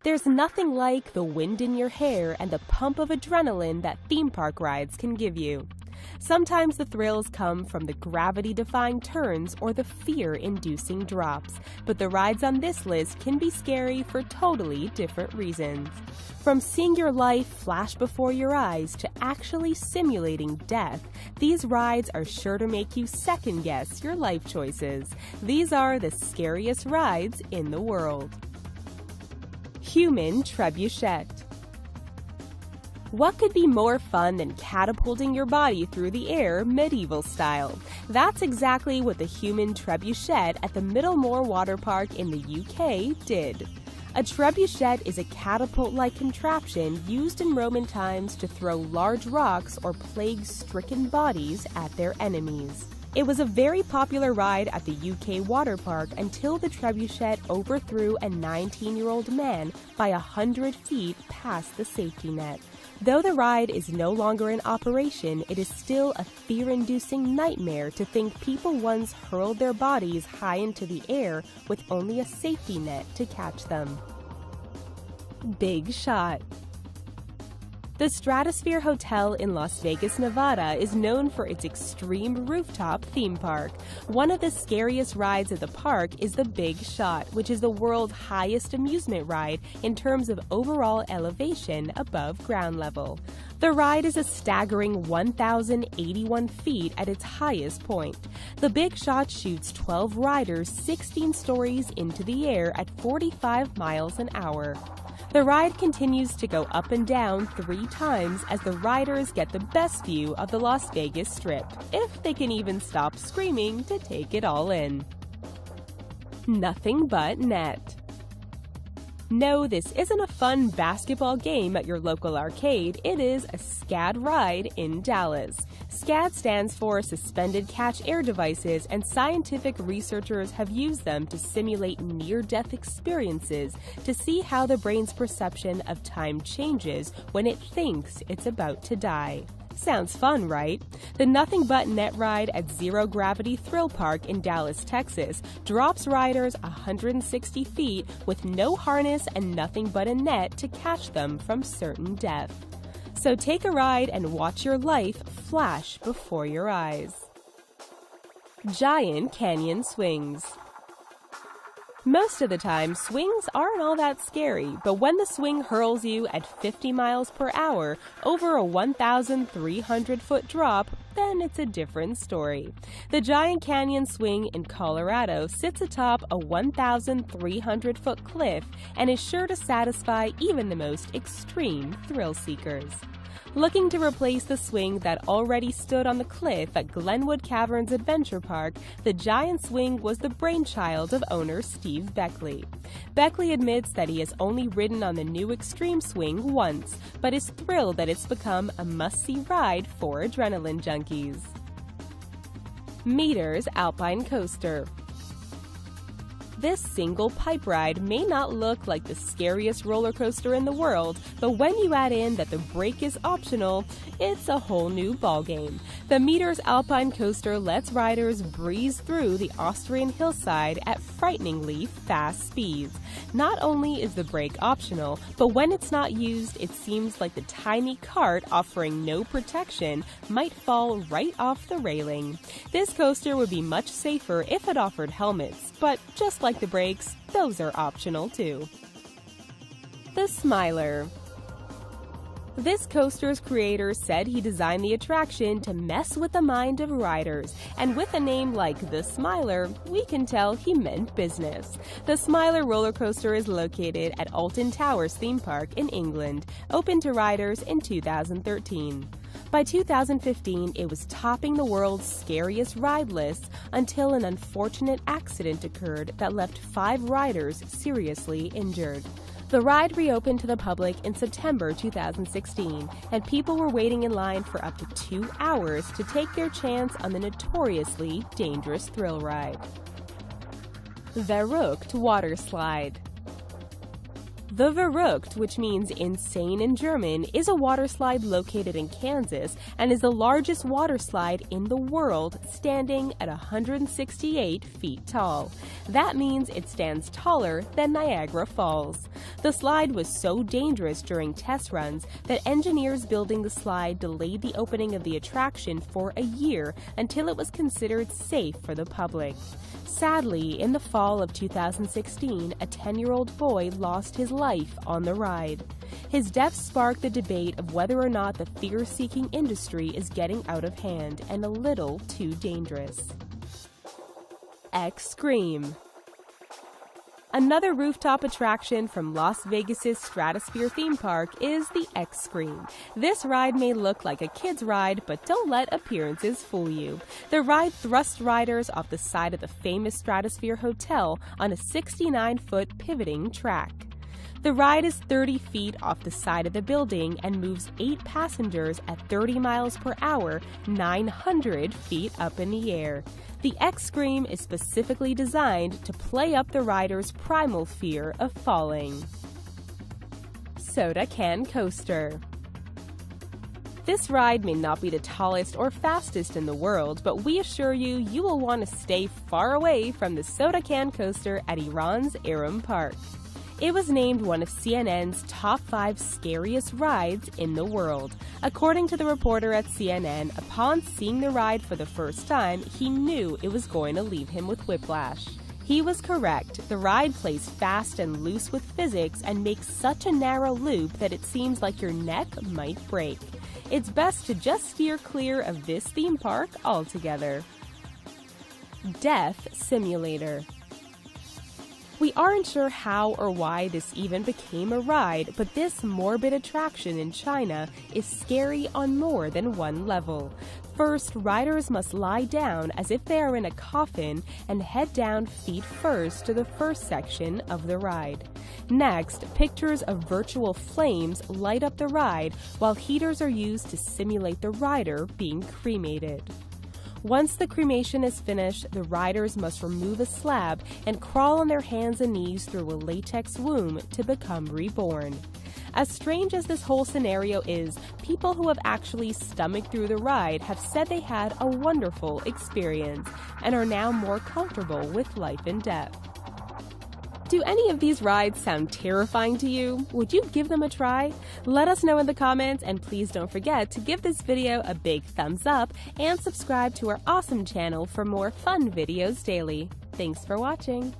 There's nothing like the wind in your hair and the pump of adrenaline that theme park rides can give you. Sometimes the thrills come from the gravity-defying turns or the fear-inducing drops, but the rides on this list can be scary for totally different reasons. From seeing your life flash before your eyes to actually simulating death, these rides are sure to make you second-guess your life choices. These are the scariest rides in the world. Human Trebuchet. What could be more fun than catapulting your body through the air medieval style? That's exactly what the Human Trebuchet at the Middlemore Water Park in the UK did. A trebuchet is a catapult-like contraption used in Roman times to throw large rocks or plague-stricken bodies at their enemies. It was a very popular ride at the UK water park until the trebuchet overthrew a 19-year-old man by 100 feet past the safety net. Though the ride is no longer in operation, it is still a fear-inducing nightmare to think people once hurled their bodies high into the air with only a safety net to catch them. Big Shot. The Stratosphere Hotel in Las Vegas, Nevada is known for its extreme rooftop theme park. One of the scariest rides at the park is the Big Shot, which is the world's highest amusement ride in terms of overall elevation above ground level. The ride is a staggering 1,081 feet at its highest point. The Big Shot shoots 12 riders 16 stories into the air at 45 miles an hour. The ride continues to go up and down 3 times as the riders get the best view of the Las Vegas Strip, if they can even stop screaming to take it all in. Nothing but net. No, this isn't a fun basketball game at your local arcade, it is a SCAD ride in Dallas. SCAD stands for Suspended Catch Air Devices, and scientific researchers have used them to simulate near-death experiences to see how the brain's perception of time changes when it thinks it's about to die. Sounds fun, right? The Nothing But Net ride at Zero Gravity Thrill Park in Dallas, Texas, drops riders 160 feet with no harness and nothing but a net to catch them from certain death. So take a ride and watch your life flash before your eyes. Giant Canyon Swings. Most of the time, swings aren't all that scary, but when the swing hurls you at 50 miles per hour over a 1,300-foot drop, then it's a different story. The Giant Canyon Swing in Colorado sits atop a 1,300-foot cliff and is sure to satisfy even the most extreme thrill seekers. Looking to replace the swing that already stood on the cliff at Glenwood Caverns Adventure Park, the Giant Swing was the brainchild of owner Steve Beckley. Beckley admits that he has only ridden on the new extreme swing once, but is thrilled that it's become a must-see ride for adrenaline junkies. Meters Alpine Coaster. This single pipe ride may not look like the scariest roller coaster in the world, but when you add in that the brake is optional, it's a whole new ballgame. The Meters Alpine Coaster lets riders breeze through the Austrian hillside at frighteningly fast speeds. Not only is the brake optional, but when it's not used, it seems like the tiny cart offering no protection might fall right off the railing. This coaster would be much safer if it offered helmets, but just like the brakes, those are optional too. The Smiler. This coaster's creator said he designed the attraction to mess with the mind of riders, and with a name like The Smiler, we can tell he meant business. The Smiler roller coaster is located at Alton Towers theme park in England, opened to riders in 2013. By 2015, it was topping the world's scariest ride lists until an unfortunate accident occurred that left 5 riders seriously injured. The ride reopened to the public in September 2016, and people were waiting in line for up to 2 hours to take their chance on the notoriously dangerous thrill ride. Verrückt Water Slide. The Verrückt, which means insane in German, is a water slide located in Kansas and is the largest water slide in the world, standing at 168 feet tall. That means it stands taller than Niagara Falls. The slide was so dangerous during test runs that engineers building the slide delayed the opening of the attraction for a year until it was considered safe for the public. Sadly, in the fall of 2016, a 10-year-old boy lost his life on the ride. His death sparked the debate of whether or not the fear-seeking industry is getting out of hand and a little too dangerous. X-Scream. Another rooftop attraction from Las Vegas's Stratosphere theme park is the X-Scream. This ride may look like a kid's ride, but don't let appearances fool you. The ride thrusts riders off the side of the famous Stratosphere Hotel on a 69-foot pivoting track. The ride is 30 feet off the side of the building and moves 8 passengers at 30 miles per hour, 900 feet up in the air. The X-Scream is specifically designed to play up the rider's primal fear of falling. Soda Can Coaster. This ride may not be the tallest or fastest in the world, but we assure you, you will want to stay far away from the Soda Can Coaster at Iran's Aram Park. It was named one of CNN's top 5 scariest rides in the world. According to the reporter at CNN, upon seeing the ride for the first time, he knew it was going to leave him with whiplash. He was correct. The ride plays fast and loose with physics and makes such a narrow loop that it seems like your neck might break. It's best to just steer clear of this theme park altogether. Death Simulator. We aren't sure how or why this even became a ride, but this morbid attraction in China is scary on more than one level. First, riders must lie down as if they are in a coffin and head down feet first to the first section of the ride. Next, pictures of virtual flames light up the ride while heaters are used to simulate the rider being cremated. Once the cremation is finished, the riders must remove a slab and crawl on their hands and knees through a latex womb to become reborn. As strange as this whole scenario is, people who have actually stomached through the ride have said they had a wonderful experience and are now more comfortable with life and death. Do any of these rides sound terrifying to you? Would you give them a try? Let us know in the comments, and please don't forget to give this video a big thumbs up and subscribe to our awesome channel for more fun videos daily. Thanks for watching.